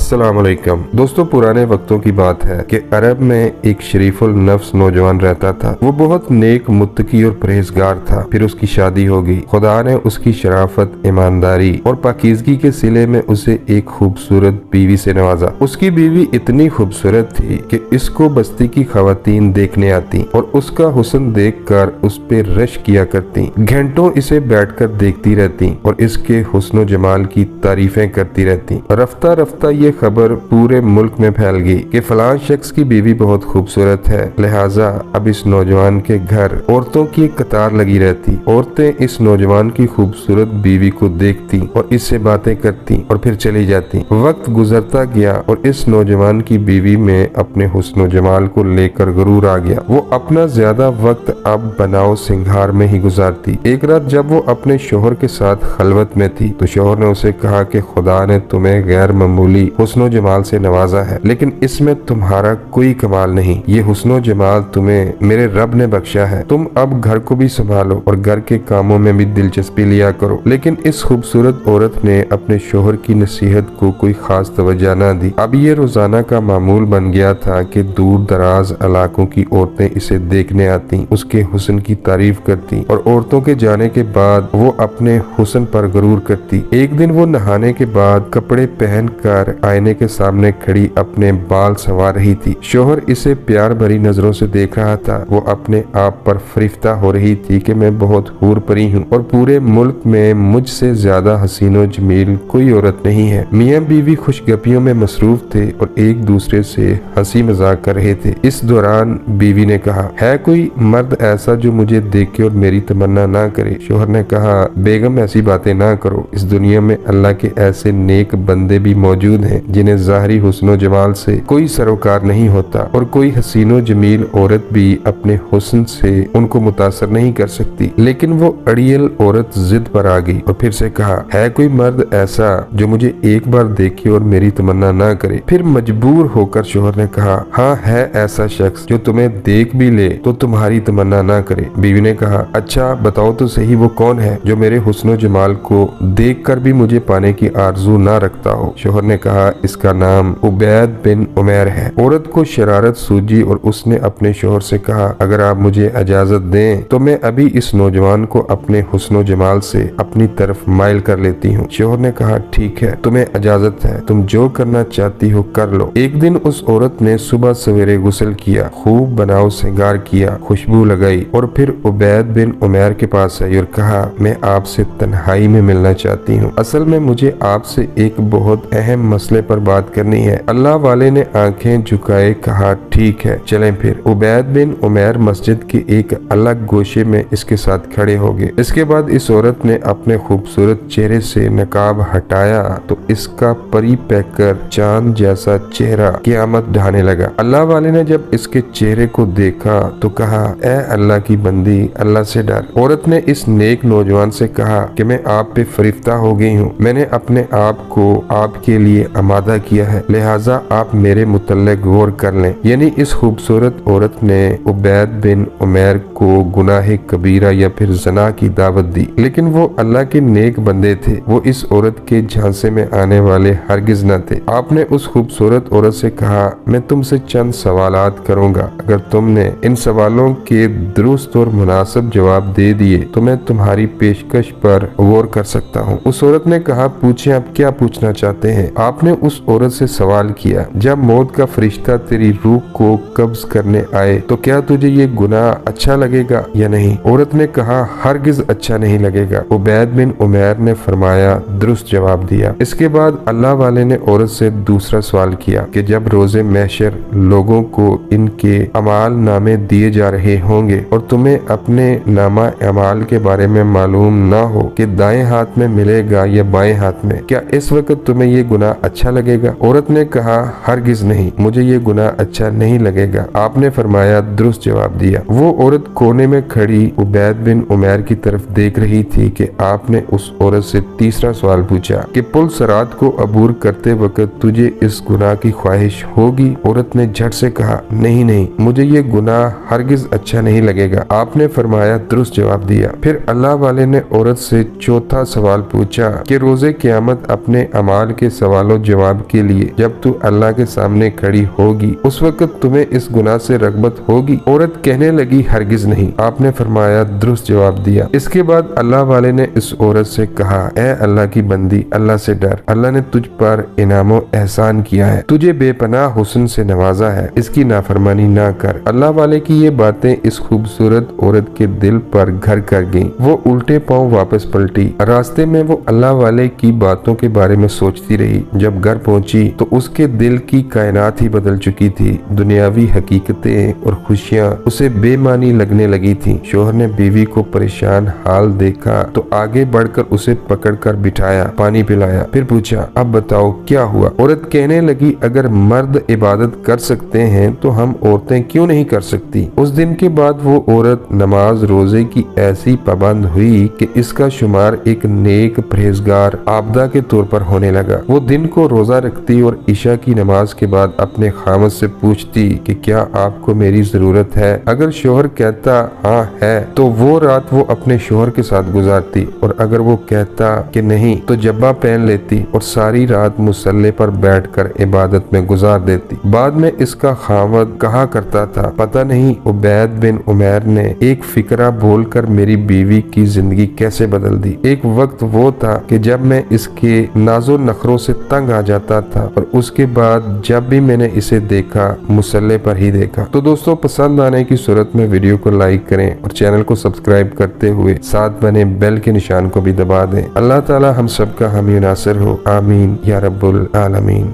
अस्सलाम वालेकुम दोस्तों, पुराने वक्तों की बात है कि अरब में एक शरीफुल नफ्स नौजवान रहता था। वो बहुत नेक, मुत्तकी और परहेजगार था। फिर उसकी शादी हो गई। खुदा ने उसकी शराफत, ईमानदारी और पाकीज़गी के सिले में उसे एक खूबसूरत बीवी से नवाजा। उसकी बीवी इतनी खूबसूरत थी कि इसको बस्ती की खवातीन देखने आती और उसका हुस्न देखकर उस पे रश किया करती। घंटों इसे बैठकर देखती रहती और इसके हुस्न जमाल की तारीफें करती रहती। रफ्ता रफ्ता ये खबर पूरे मुल्क में फैल गई कि फलां शख्स की बीवी बहुत खूबसूरत है, लिहाजा अब इस नौजवान के घर औरतों की एक कतार लगी रहती। औरतें इस नौजवान की खूबसूरत बीवी को देखती और इससे बातें करती और फिर चली जाती। वक्त गुजरता गया और इस नौजवान की बीवी में अपने हुस्न जमाल को लेकर गुरूर आ गया। वो अपना ज्यादा वक्त अब बनाओ सिंगार में ही गुजारती। एक रात जब वो अपने शोहर के साथ खलवत में थी तो शोहर ने उसे कहा कि खुदा ने तुम्हें गैर मामूली हुस्नो जमाल से नवाजा है, लेकिन इसमें तुम्हारा कोई कमाल नहीं। ये हुस्नो जमाल तुम्हें मेरे रब ने बख्शा है। तुम अब घर को भी संभालो और घर के कामों में भी दिलचस्पी लिया करो। लेकिन इस खूबसूरत औरत ने अपने शोहर की नसीहत को कोई खास तवज्जो न दी। अब ये रोजाना का मामूल बन गया था कि दूर दराज इलाकों की औरतें इसे देखने आती, उसके हुस्न की तारीफ करती और औरतों के जाने के बाद वो अपने हुस्न पर गुरूर करती। एक दिन वो नहाने के बाद कपड़े पहनकर आईने के सामने खड़ी अपने बाल संवार रही थी। शोहर इसे प्यार भरी नजरों से देख रहा था। वो अपने आप पर फरिफ्ता हो रही थी कि मैं बहुत हूर परी हूँ और पूरे मुल्क में मुझसे ज्यादा हसीनो जमील कोई औरत नहीं है। मियाँ बीवी खुशगपियों में मसरूफ थे और एक दूसरे से हंसी मजाक कर रहे थे। इस दौरान बीवी ने कहा, है कोई मर्द ऐसा जो मुझे देखे और मेरी तमन्ना ना करे? शोहर ने कहा, बेगम ऐसी बातें ना करो। इस दुनिया में अल्लाह के ऐसे नेक बंदे भी मौजूद हैं जिन्हें ज़ाहरी हुस्नो जमाल से कोई सरोकार नहीं होता और कोई हसीनो जमील औरत भी अपने हुस्न से उनको मुतासर नहीं कर सकती। लेकिन वो अड़ियल औरत जिद पर आ गई और फिर से कहा, है कोई मर्द ऐसा जो मुझे एक बार देखे और मेरी तमन्ना ना करे? फिर मजबूर होकर शोहर ने कहा, हाँ है ऐसा शख्स जो तुम्हें देख भी ले तो तुम्हारी तमन्ना ना करे। बीवी ने कहा, अच्छा बताओ तो सही वो कौन है जो मेरे हुस्नो जमाल को देख कर भी मुझे पाने की आरजू ना रखता हो? शोहर ने कहा, इसका नाम उबैद बिन उमैर है। औरत को शरारत सूझी और उसने अपने शोहर से कहा, अगर आप मुझे इजाजत दें तो मैं अभी इस नौजवान को अपने हुस्नो जमाल से अपनी तरफ माइल कर लेती हूँ। शोहर ने कहा, ठीक है, तुम्हें इजाजत है, तुम जो करना चाहती हो कर लो। एक दिन उस औरत ने सुबह सवेरे गुस्ल किया, खूब बनाओ श्रृंगार किया, खुशबू लगाई और फिर उबैद बिन उमैर के पास आई और कहा, मैं आपसे तन्हाई में मिलना चाहती हूँ। असल में मुझे आपसे एक बहुत अहम मसले पर बात करनी है। अल्लाह वाले ने आंखें झुकाए कहा, ठीक है चलें फिर। उबैद बिन उमैर मस्जिद के एक अलग गोशे में इसके साथ खड़े हो गए। इसके बाद इस औरत ने अपने खूबसूरत चेहरे से नकाब हटाया तो इसका परी पैकर चांद जैसा चेहरा क़यामत ढाने लगा। अल्लाह वाले ने जब इसके चेहरे को देखा तो कहा, ऐ अल्लाह की बंदी, अल्लाह से डर। औरत ने इस नेक नौजवान से कहा कि मैं आप पे फरिफ्ता हो गई हूँ। मैंने अपने आप को आपके लिए आमादा किया है, लिहाजा आप मेरे मुतल्लिक गौर कर लें। यानी इस खूबसूरत औरत ने उबैद बिन उमैर को गुनाह कबीरा या फिर ज़ना की दावत दी, लेकिन वो अल्लाह के नेक बंदे थे। वो इस औरत के झांसे में आने वाले हरगिज न थे। आपने उस खूबसूरत औरत से कहा, मैं तुमसे चंद सवालात करूंगा, अगर तुमने इन सवालों के दुरुस्त और मुनासिब जवाब दे दिए तो मैं तुम्हारी पेशकश पर गौर कर सकता हूँ। उस औरत ने कहा, पूछे आप क्या पूछना चाहते हैं? आपने उस औरत से सवाल किया, जब मौत का फरिश्ता तेरी रूह को कब्ज करने आए तो क्या तुझे ये गुनाह अच्छा लगेगा या नहीं? औरत ने कहा, हरगिज अच्छा नहीं लगेगा। उबैद बिन उमैर ने फरमाया, दुरुस्त जवाब दिया। इसके बाद अल्लाह वाले ने औरत से दूसरा सवाल किया कि जब रोजे महशर लोगों को इनके अमाल नामे दिए जा रहे होंगे और तुम्हें अपने नामा अमाल के बारे में मालूम ना हो कि दाएं हाथ में मिलेगा या बाएं हाथ में, क्या इस वक्त तुम्हें ये गुनाह अच्छा लगेगा? औरत ने कहा, हरगिज नहीं, मुझे ये गुनाह अच्छा नहीं लगेगा। आपने फरमाया, दुरुस्त जवाब दिया। वो औरत कोने में खड़ी उबैद बिन उमैर की तरफ देख रही थी कि आपने उस औरत से तीसरा सवाल पूछा कि पुल सरात को अबूर करते वक्त तुझे इस गुनाह की ख्वाहिश होगी? औरत ने झट से कहा, नहीं नहीं, मुझे ये गुनाह हरगिज अच्छा नहीं लगेगा। आपने फरमाया, दुरुस्त जवाब दिया। फिर अल्लाह वाले ने औरत से चौथा सवाल पूछा कि रोजे क़यामत अपने अमाल के सवालों जवाब के लिए जब तू अल्लाह के सामने खड़ी होगी उस वक्त तुम्हें इस गुनाह से रगबत होगी? औरत कहने लगी, हरगिज नहीं। आपने फरमाया, दुरुस्त जवाब दिया। इसके बाद अल्लाह वाले ने इस औरत से कहा, ए अल्लाह की बंदी, अल्लाह से डर। अल्लाह ने तुझ पर इनामो एहसान किया है, तुझे बेपनाह हुस्न से नवाजा है, इसकी नाफरमानी ना कर। अल्लाह वाले की ये बातें इस खूबसूरत औरत के दिल पर घर कर गईं। वो उल्टे पांव वापस पलटी। रास्ते में वो अल्लाह वाले की बातों के बारे में सोचती रही। जब घर पहुंची तो उसके दिल की कायनात ही बदल चुकी थी। दुनियावी हकीकतें और खुशियां उसे बेमानी लगने लगी थी। शोहर ने बीवी को परेशान हाल देखा तो आगे बढ़कर उसे पकड़कर बिठाया, पानी पिलाया, फिर पूछा, अब बताओ क्या हुआ? औरत कहने लगी, अगर मर्द इबादत कर सकते हैं तो हम औरतें क्यों नहीं कर सकती? उस दिन के बाद वो औरत नमाज रोजे की ऐसी पाबंद हुई कि इसका शुमार एक नेक परहेजगार आबदा के तौर पर होने लगा। वो दिन को रोजा रखती और ईशा की नमाज के बाद अपने खामद से पूछती कि क्या आपको मेरी जरूरत है? अगर शोहर कहता हाँ है तो वो रात वो अपने शोहर के साथ गुजारती, और अगर वो कहता कि नहीं तो जब्बा पहन लेती और सारी रात मुसल्ले पर बैठकर इबादत में गुजार देती। बाद में इसका खामद कहा करता था, पता नहीं उबैद बिन उमैर ने एक फिक्रा बोलकर मेरी बीवी की जिंदगी कैसे बदल दी। एक वक्त वो था कि जब मैं इसके नाजो नखरों से तंग आ जाता था, और उसके बाद जब भी मैंने इसे देखा मुसल्ले पर ही देखा। तो दोस्तों, पसंद आने की सूरत में वीडियो को लाइक करें और चैनल को सब्सक्राइब करते हुए साथ बने बेल के निशान को भी दबा दें। अल्लाह ताला हम सबका हामी नासिर हो। आमीन या रब्बुल आलमीन।